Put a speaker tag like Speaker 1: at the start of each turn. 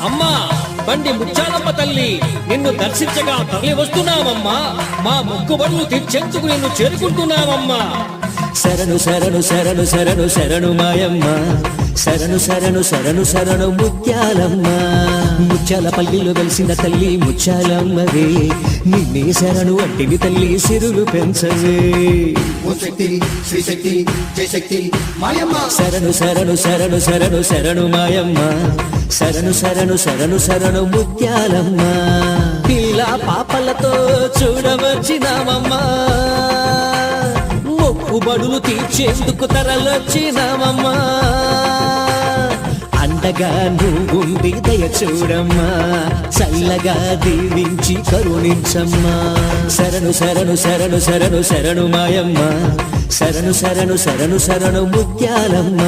Speaker 1: అమ్మా బండి ముచ్చాలమ్మ తల్లి, నిన్ను దర్శించగా తరలి వస్తున్నామమ్మా. మా మొక్కుబడులు తీర్చేందుకు నిన్ను చేరుకుంటున్నామమ్మా.
Speaker 2: శరణు శరణు శరణు శరణు శరణు మాయమ్మ, శరణు శరణు శరణు శరణు ముత్యాలమ్మ. ముత్యాల పల్లిలో వెలిసిన తల్లి ముత్యాలమ్మవే, నిన్నే శరణు అంటివి తల్లి సిరులు పెంచవే. శరణు శరణు శరణు శరణు శరణు మాయమ్మ, శరణు శరణు శరణు శరణు ముత్యాలమ్మ. పిల్ల పాపలతో చూడవచ్చినామమ్మా, మొక్కుబడులు తీర్చేందుకు తరలొచ్చినామమ్మా. అండగా నువ్వుండి దయ చూడమ్మా, చల్లగా దీవించి కరుణించమ్మా. శరణు శరణు శరణు శరణు శరణు మాయమ్మ, శరణు శరణు శరణు శరణు ముత్యాలమ్మ.